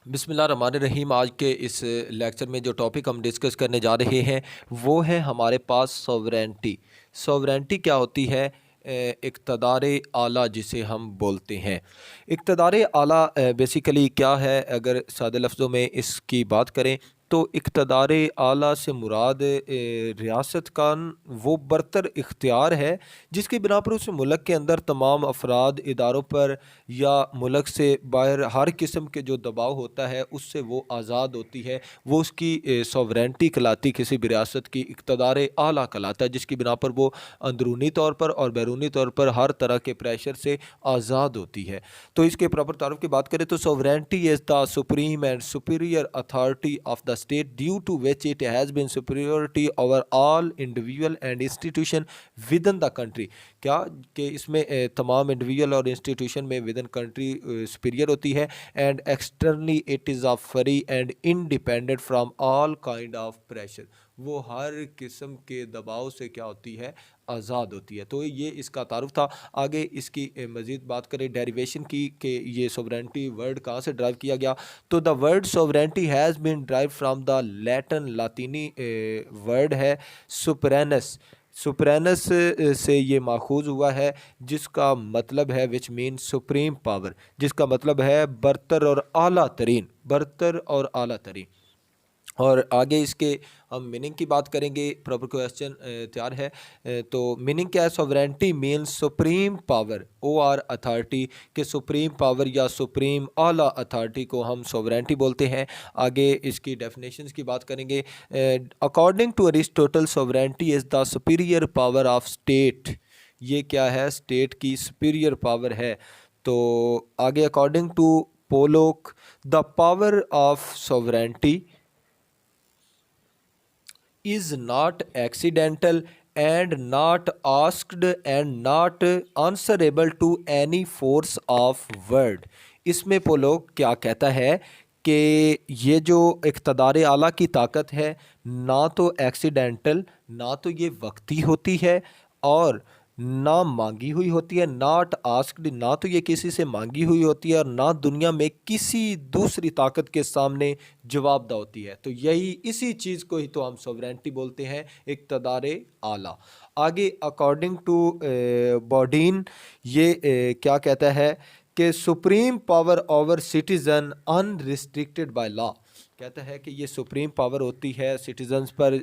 बिस्मिल्लाहिर्रहमानिर्रहीम। आज के इस लेक्चर में जो टॉपिक हम डिस्कस करने जा रहे हैं वो है हमारे पास सॉवरेंटी। सॉवरेंटी क्या होती है? इक़्तिदार आला जिसे हम बोलते हैं। इक़्तिदार आला बेसिकली क्या है? अगर सादे लफ्ज़ों में इसकी बात करें तो इक़्तिदार आला से मुराद रियासत का वो बरतर इख्तियार है जिसकी बिना पर उस मुल्क के अंदर तमाम अफराद इदारों पर या मुल्क से बाहर हर किस्म के जो दबाव होता है उससे वो आज़ाद होती है। वो उसकी सॉवरेंटी कहलाती, किसी भी रियासत की इक़्तिदार आला कहलाता है जिसकी बिना पर वो अंदरूनी तौर पर और बैरूनी तौर पर हर तरह के प्रेशर से आज़ाद होती है। तो इसके प्रॉपर तारुफ की बात करें तो sovereignty is the supreme and superior authority of the state due to which it has been superiority over all individual and institution within the country. क्या कि इसमें तमाम इंडिविजुअल और इंस्टीट्यूशन में विद इन कंट्री सुपीरियर होती है। And externally it is a free and independent from all kind of pressure. वो हर किस्म के दबाव से क्या होती है? आज़ाद होती है। तो ये इसका तारुफ था। आगे इसकी मज़ीद बात करें डेरिवेशन की कि ये सोवरेंटी वर्ड कहाँ से ड्राइव किया गया, तो the word sovereignty has been derive from the Latin लातीनी वर्ड है सुपरेनस। सुपरेनस से ये माखूज़ हुआ है जिसका मतलब है विच मीन सुप्रीम पावर, जिसका मतलब है बरतर और आला तरीन, बरतर और आला तरीन। और आगे इसके हम मीनिंग की बात करेंगे। प्रॉपर क्वेश्चन तैयार है। तो मीनिंग क्या है? सॉवरेंटी मीन्स सुप्रीम पावर और अथॉरिटी, के सुप्रीम पावर या सुप्रीम आला अथॉरिटी को हम सॉवरेंटी बोलते हैं। आगे इसकी डेफिनेशंस की बात करेंगे। According to Aristotle sovereignty is the superior power of state. ये क्या है? स्टेट की सुपीरियर पावर है। तो आगे according to Pollock the power of sovereignty is not accidental and not asked and not answerable to any force of word। इसमें पोलोक क्या कहता है कि ये जो इक़्तिदार आला की ताकत है ना तो एक्सीडेंटल, ना तो ये वक्ती होती है और ना मांगी हुई होती है, नॉट आस्क्ड, ना तो ये किसी से मांगी हुई होती है और ना दुनिया में किसी दूसरी ताकत के सामने जवाबदा होती है। तो यही इसी चीज़ को ही तो हम सॉवरेंटी बोलते हैं, इक़्तिदार आला। आगे अकॉर्डिंग टू बॉडीन ये क्या कहता है कि supreme power over citizen unrestricted by law. कहता है कि ये सुप्रीम पावर होती है सिटीजन्स पर,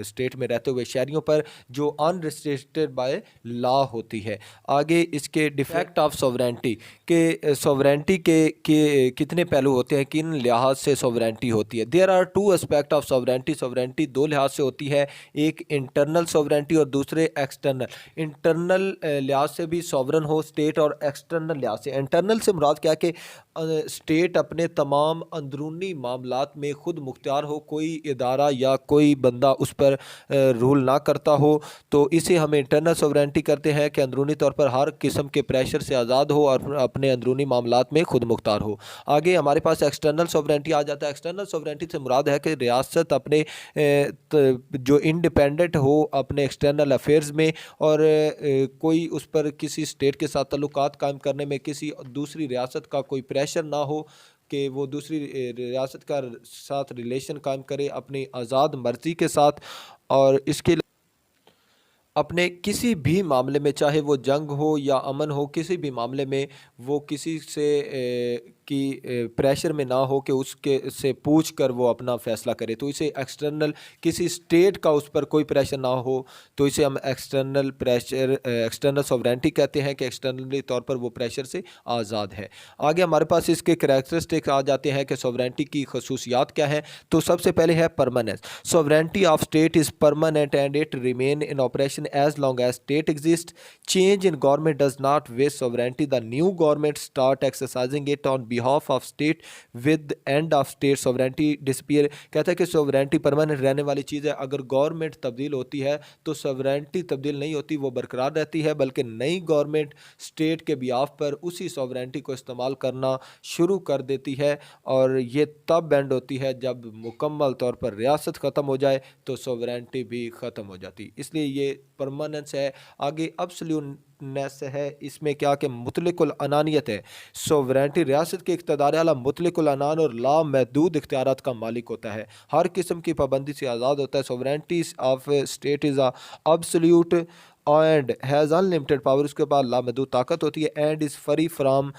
स्टेट में रहते हुए शहरियों पर, जो अनरिस्ट्रिक्टेड बाय लॉ होती है। आगे इसके डिफेक्ट ऑफ सॉवरेंटी के सॉवरेंटी के कितने पहलू होते हैं, किन लिहाज से सॉवरेंटी होती है। There are two aspect of sovereignty. Sovereignty दो लिहाज से होती है, एक इंटरनल सॉवरेंटी और दूसरे एक्सटर्नल। इंटरनल लिहाज से भी सॉवरन हो स्टेट और एक्सटर्नल लिहाज से। इंटरनल से मुराद क्या कि स्टेट अपने तमाम अंदरूनी मामलात में ख़ुद मुख्तियार हो, कोई इदारा या कोई बंदा उस पर रूल ना करता हो, तो इसे हम इंटरनल सॉवरेंटी करते हैं कि अंदरूनी तौर पर हर किस्म के प्रेशर से आज़ाद हो और अपने अंदरूनी मामलात में ख़ुद मुख्तार हो। आगे हमारे पास एक्सटर्नल सॉवरेंटी आ जाता है। एक्सटर्नल सॉवरेंटी से मुराद है कि रियासत अपने जो इंडिपेंडेंट हो अपने एक्सटर्नल अफेयर्स में और कोई उस पर किसी स्टेट के साथ ताल्लुकात कायम करने में किसी दूसरी रियासत का कोई प्रेशर ना हो कि वो दूसरी रियासत का साथ रिलेशन कायम करे अपनी आज़ाद मर्ज़ी के साथ। और इसके अपने किसी भी मामले में, चाहे वो जंग हो या अमन हो, किसी भी मामले में वो किसी से प्रेशर में ना हो कि उसके से पूछ कर वो अपना फ़ैसला करे। तो इसे एक्सटर्नल, किसी स्टेट का उस पर कोई प्रेशर ना हो, तो इसे हम एक्सटर्नल प्रेशर, एक्सटर्नल सॉवरेंटी कहते हैं कि एक्सटर्नली तौर पर वो प्रेशर से आज़ाद है। आगे हमारे पास इसके करैक्टरिस्टिक्स आ जाते हैं कि सॉवरेंटी की खसूसियात क्या है। तो सबसे पहले है permanence. Sovereignty of state is permanent and it remain in operation as long as state exists. Change in government does not waste sovereignty. The new government start exercising it on behalf of state with end of state sovereignty disappear। कहता है कि sovereignty permanent रहने वाली चीज़ है। अगर government तब्दील होती है तो sovereignty तब्दील नहीं होती, वो बरकरार रहती है, बल्कि नई गवर्नमेंट स्टेट के बिहाफ पर उसी sovereignty को इस्तेमाल करना शुरू कर देती है। और ये तब एंड होती है जब मुकम्मल तौर पर रियासत ख़त्म हो जाए तो sovereignty भी ख़त्म हो जाती। इसलिए ये परमानेंस है। आगे अब्सोल्यूट एब्सोल्यूटनेस है, इसमें क्या कि मुतलकुल अनानियत है। सोवरेंटी रियासत के इक़्तिदार आला मुतलकुल अनान और लामहदूद इख्तियारात का मालिक होता है, हर किस्म की पाबंदी से आज़ाद होता है। Sovereignty of state is absolute and has unlimited power, उसके पास लामहदूद ताकत होती है। And is free from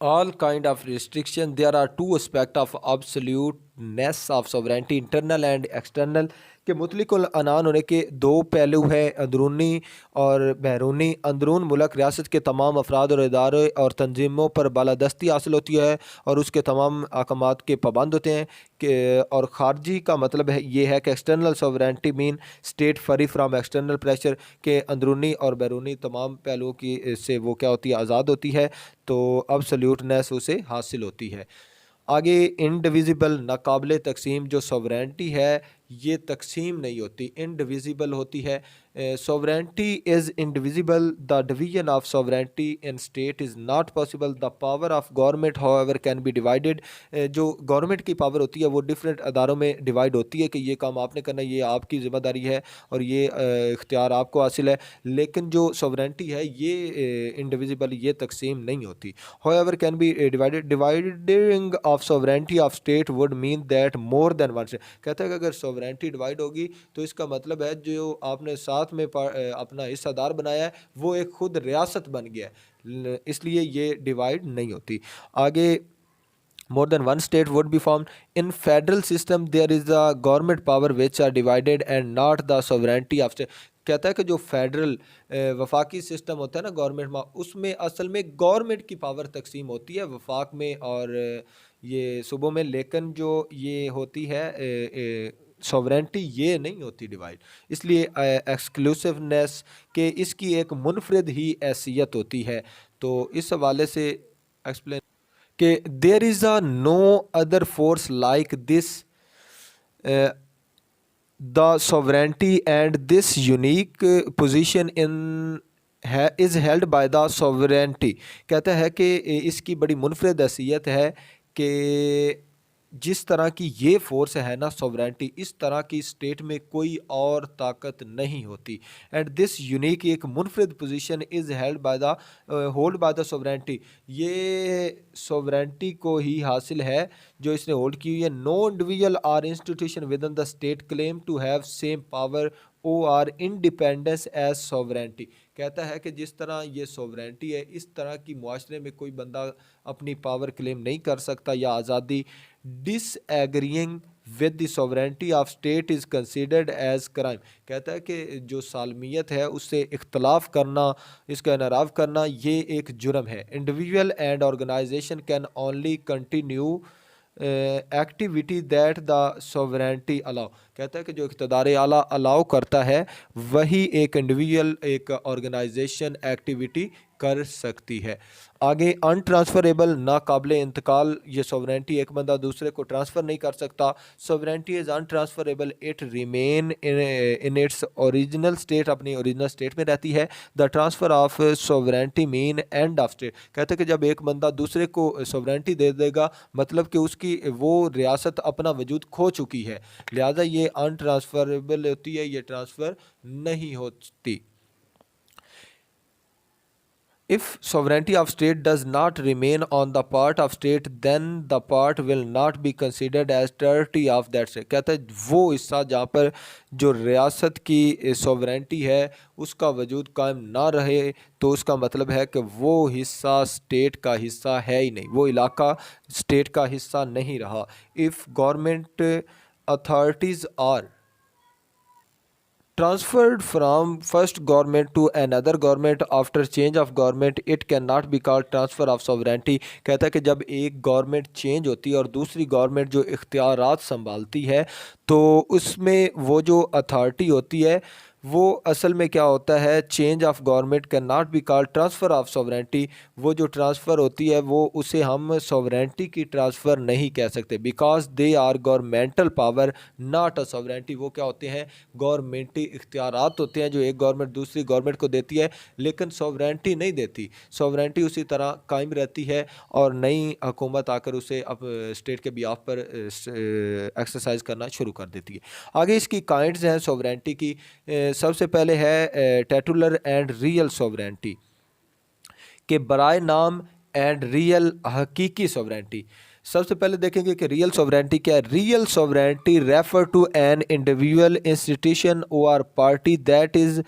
all kind of restriction. There are two aspects of absoluteness of sovereignty, internal and external, के मुतलिकुल अनान होने के दो पहलू हैं, अंदरूनी और बैरूनी। अंदरून मुल्क रियासत के तमाम अफराद और इदारे और तंजीमों पर बालादस्ती हासिल होती है और उसके तमाम अहकामात के पाबंद होते हैं कि, और ख़ारजी का मतलब है ये है कि external sovereignty mean state free from external pressure, के अंदरूनी और बैरूनी तमाम पहलुओं की से वो क्या होती है, आज़ाद होती है, तो अब्सोल्यूटनेस उसे हासिल होती है। आगे इनडिविजिबल नाकाबिल तकसीम, जो सोवरेंटी है ये तकसीम नहीं होती, इनडिविजिबल होती है। Sovereignty is indivisible, the division of sovereignty in state is not possible. The power of government however can be divided, जो गवर्नमेंट की पावर होती है वो डिफरेंट अदारों में डिवाइड होती है कि ये काम आपने करना, ये आपकी ज़िम्मेदारी है और ये इख्तियार आपको हासिल है, लेकिन जो सोवरेंटी है ये इंडिविजिबल, ये तकसीम नहीं होती। However can be divided, dividing of sovereignty of state would mean that more than one state, कहता है कि अगर सोवरेंटी डिवाइड होगी तो इसका मतलब है जो आपने साथ में अपना हिस्सादार बनाया है वो एक खुद रियासत बन गया है, इसलिए ये डिवाइड नहीं होती। आगे more than one state would be formed in federal system, there is a government power which are divided and not the sovereignty of state। कहता है कि जो फेडरल वफाकी सिस्टम होता है ना गवर्नमेंट में, उसमें असल में गवर्नमेंट की पावर तकसीम होती है वफाक में और ये सूबों में, लेकिन जो ये होती है सॉवरेंटी ये नहीं होती डिवाइड, इसलिए एक्सक्लूसिवनेस के इसकी एक मुनफरिद ही हैसियत होती है। तो इस हवाले से एक्सप्लेन कि there is a no other force like this the sovereignty and this unique position in is held by the sovereignty, कहता है कि इसकी बड़ी मुनफरिद हैसियत है कि जिस तरह की ये फोर्स है ना सॉवरेंटी, इस तरह की स्टेट में कोई और ताकत नहीं होती। एंड दिस यूनिक, एक मुनफरिद position is held by the hold by the sovereignty, ये सॉवरेंटी को ही हासिल है जो इसने होल्ड की हुई है। No individual or institution within the state claim to have same power or independence as sovereignty, कहता है कि जिस तरह ये सॉवरेंटी है इस तरह की मुआशरे में कोई बंदा अपनी पावर क्लेम नहीं कर सकता या आज़ादी। Disagreeing with the sovereignty of state is considered as crime, कहता है कि जो सालमियत है उससे इख्तलाफ करना, इसका इनराव करना, ये एक जुर्म है। Individual and organisation can only continue activity that the sovereignty allow, कहता है कि जो इक़्तिदार आला अलाउ करता है वही एक इंडिविजुअल, एक ऑर्गेनाइजेशन एक्टिविटी कर सकती है। आगे अनट्रांसफरेबल, नाकाबिल इंतकाल, ये सॉवरेंटी एक बंदा दूसरे को ट्रांसफ़र नहीं कर सकता। Sovereignty is untransferable, it remain in its original state, अपनी ओरिजिनल स्टेट में रहती है। The transfer of sovereignty mean end of state, कहते हैं कि जब एक बंदा दूसरे को सॉवरेंटी दे देगा मतलब कि उसकी वो रियासत अपना वजूद खो चुकी है, लिहाजा ये अनट्रांसफरेबल होती है, ये ट्रांसफ़र नहीं होती। If sovereignty of state does not remain on the part of state, then the part will not be considered as territory of that state, कहता है वो हिस्सा जहाँ पर जो रियासत की सॉवरेंटी है उसका वजूद कायम ना रहे तो उसका मतलब है कि वो हिस्सा स्टेट का हिस्सा है ही नहीं, वो इलाका स्टेट का हिस्सा नहीं रहा। If government authorities are transferred from first government to another government after change of government, it cannot be called transfer of sovereignty, कहता है कि जब एक गवर्नमेंट चेंज होती है और दूसरी गवर्नमेंट जो इख्तियारात संभालती है तो उसमें वो जो अथॉरिटी होती है वो असल में क्या होता है, change of government can not be called transfer of sovereignty. वो जो ट्रांसफ़र होती है वो उसे हम सॉवरेंटी की ट्रांसफ़र नहीं कह सकते, because they are governmental power not a sovereignty. वो क्या होते हैं, गवर्नमेंटी इख्तियारात होते हैं जो एक गवर्नमेंट दूसरी गवर्नमेंट को देती है, लेकिन सॉवरेंटी नहीं देती। सॉवरेंटी उसी तरह कायम रहती है और नई हुकूमत आकर उसे अब स्टेट के बिहाफ पर एक्सरसाइज करना शुरू कर देती है। आगे इसकी काइंड्स हैं सॉवरेंटी की। सबसे पहले है टेटुलर एंड रियल सॉवरेंटी, के बराए नाम एंड रियल हकीकी सॉवरेंटी। सबसे पहले देखेंगे कि रियल सॉवरेंटी क्या है। Real sovereignty refer to an individual institution और party that is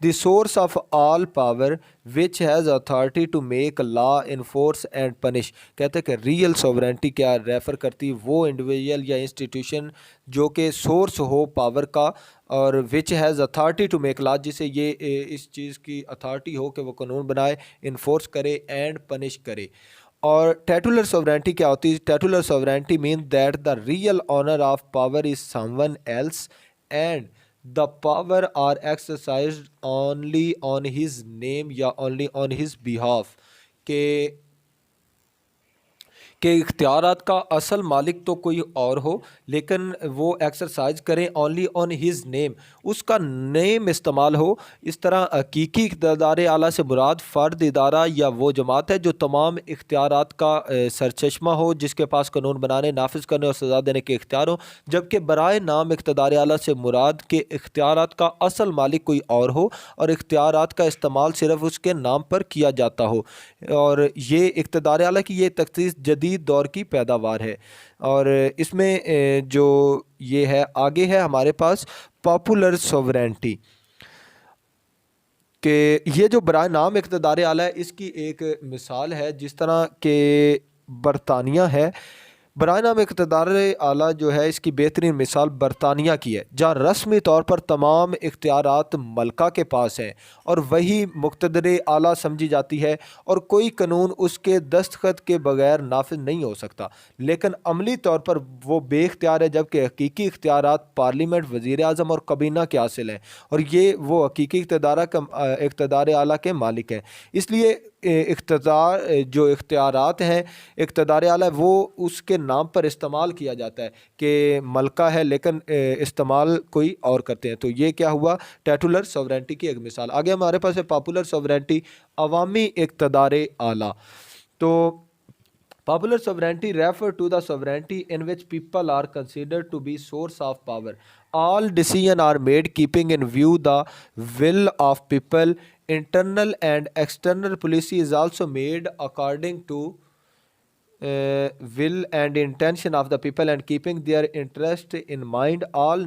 the source of all power which has authority to make law enforce and punish. कहते हैं कि रियल सॉवरेंटी क्या रेफ़र करती, वो इंडिविजुअल या इंस्टीट्यूशन जो कि सोर्स हो पावर का, और which has authority to make law, जिसे ये इस चीज़ की अथॉरिटी हो कि वो कानून बनाए, इन्फोर्स करे एंड पनिश करे। और टेटुलर सॉवरेंटी क्या होती है। Titular sovereignty mean that the real owner of power is someone else and the power are exercised only on his name या ओनली ऑन हिज बिहाफ। के इख्तियारात का असल मालिक तो कोई और हो, लेकिन वो एक्सरसाइज करें ओनली ऑन हिज नेम, उसका नेम इस्तेमाल हो। इस तरह हकीकी इक़्तिदार आला से मुराद फ़र्द, इदारा या वो जमात है जो तमाम इख्तियारात का सरचश्मा हो, जिसके पास कानून बनाने, नाफिज करने और सज़ा देने के इख्तियार हो। जबकि बराए नाम इक़्तिदार आला से मुराद के इख्तियारात का असल मालिक कोई और हो और इख्तियारात का इस्तेमाल सिर्फ उसके नाम पर किया जाता हो। और ये इक़्तिदार आला की ये तख़सीस जदीद दौर की पैदावार है। और इसमें जो ये है, आगे है हमारे पास पॉपुलर सोवरेंटी, कि ये जो बराए नाम इक़्तिदार आला है, इसकी एक मिसाल है जिस तरह के बरतानिया है। बराए नाम इक़्तिदार आला जो है, इसकी बेहतरीन मिसाल बरतानिया की है, जहाँ रस्मी तौर पर तमाम इख्तियारात मलका के पास हैं और वही मुक़्तदर आला समझी जाती है और कोई कानून उसके दस्तखत के बगैर नाफिज नहीं हो सकता। लेकिन अमली तौर पर वो बेख्तियार है, जबकि हकीकी इख्तियारात पार्लियामेंट, वज़ीर आज़म और काबीना के हासिल हैं, और ये वो हकीकी इक़्तिदार आला के मालिक हैं। इसलिए इख्तियार जो इख्तियारात हैं इक़्तिदार आला, वो उसके नाम पर इस्तेमाल किया जाता है कि मलका है, लेकिन इस्तेमाल कोई और करते हैं। तो ये क्या हुआ, टेटुलर सॉवरेंटी की एक मिसाल। आगे हमारे पास है पॉपुलर सॉवरेंटी, अवामी इक़्तिदार आला। तो popular sovereignty refer to the sovereignty in which people are considered to be source of power. All decisions are made keeping in view the will of people. Internal and external policy is also made according to will and intention of the people and keeping their interest in mind. All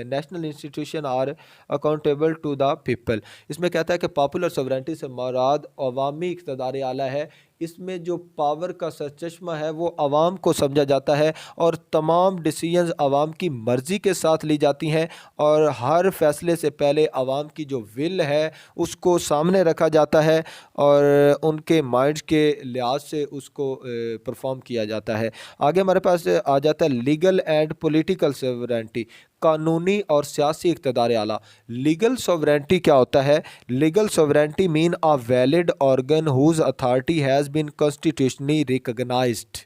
national institution are accountable to the people. इसमें कहता है कि popular sovereignty से मुराद अवामी इक़्तिदार आला है। इसमें जो power का सरचश्मा है वो अवाम को समझा जाता है और तमाम डिसीजंस अवाम की मर्ज़ी के साथ ली जाती हैं और हर फैसले से पहले अवाम की जो विल है उसको सामने रखा जाता है और उनके माइंड्स के लिहाज से उसको परफॉर्म किया जाता है। आगे हमारे पास आ जाता है लीगल एंड पॉलिटिकल सोवरेंटी, कानूनी और सियासी इक़्तिदार आला। लीगल सोवरेंटी क्या होता है। Legal sovereignty mean a valid organ whose authority has been constitutionally recognised,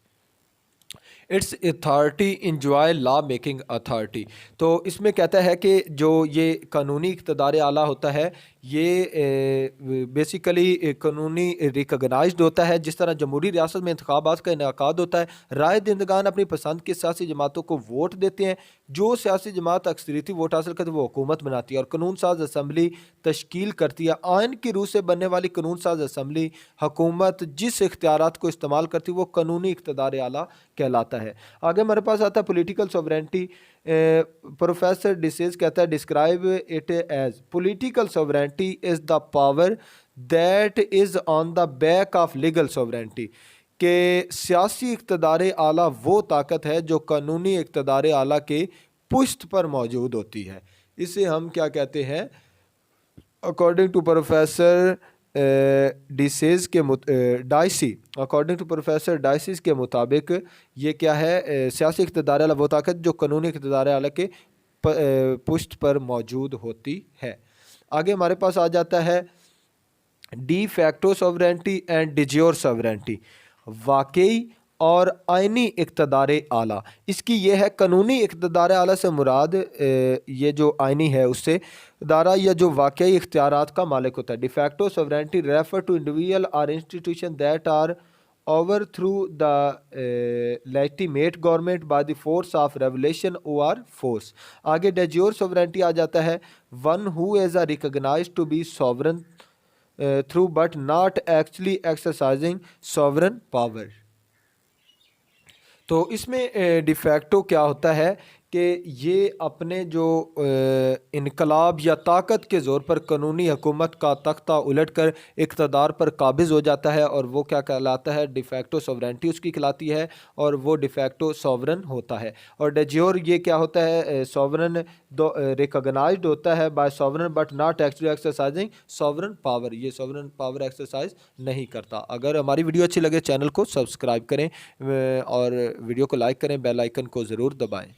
its authority enjoy law making authority. तो इसमें कहता है कि जो ये कानूनी इक़्तिदार आला होता है ये बेसिकली कानूनी रिकॉग्नाइज्ड होता है। जिस तरह जमहूरी रियासत में इंतखाबात का इनेकाद होता है, राय दहिंदगान अपनी पसंद की सियासी जमातों को वोट देते हैं, जो सियासी जमात अक्सरियती वोट हासिल करती है वो हुकूमत बनाती है और कानून साज असम्बली तश्कील करती है। आइन की रूह से बनने वाली कानून साज असम्बली हुकूमत जिस इख्तियारात को इस्तेमाल करती है वो कानूनी इक़्तिदार आला कहलाता है। आगे हमारे पास आता है पॉलिटिकल सोवरेंटी। प्रोफेसर डिसेज कहता है describe it as political sovereignty is the power that is on the back of legal sovereignty, कि सियासी इक़्तिदार आला वो ताकत है जो कानूनी इक़्तिदार आला के पुश्त पर मौजूद होती है। इसे हम क्या कहते हैं, अकॉर्डिंग टू प्रोफेसर डिसेज के डाइसी, अकॉर्डिंग टू प्रोफेसर डाइसिस के मुताबिक ये क्या है, सियासी इक़्तिदार आला वो ताकत जो कानूनी इक़्तिदार आला के पुश्त पर मौजूद होती है। आगे हमारे पास आ जाता है de facto sovereignty and de jure sovereignty, वाकई और आइनी इक़्तिदार आला। इसकी ये है कानूनी इक़्तिदार आला से मुराद ये जो आइनी है उससे इदारा या जो वाकई इख्तियारात का मालिक होता है। De facto sovereignty refer to individual or institution that are over through the legitimate government by the force of revolution और फोर्स। आगे डेज्योर सॉवरेंटी आ जाता है, one who is a recognized to be sovereign through but not actually exercising sovereign power. तो इसमें de facto क्या होता है कि ये अपने जो इनकलाब या ताकत के ज़ोर पर कानूनी हुकूमत का तख्ता उलट कर इक़्तिदार पर काबिज़ हो जाता है, और वो क्या कहलाता है, डिफैक्टो सॉवरेंटी उसकी कहलाती है, और वो डिफैक्टो सॉवरन होता है। और डेज्योर ये क्या होता है, सॉवरन रिकॉग्नाइज्ड होता है by sovereign but not actually exercising sovereign power, ये सॉवरन पावर एक्सरसाइज नहीं करता। अगर हमारी वीडियो अच्छी लगे चैनल को सब्सक्राइब करें और वीडियो को लाइक करें, बेल आइकन को ज़रूर दबाएँ।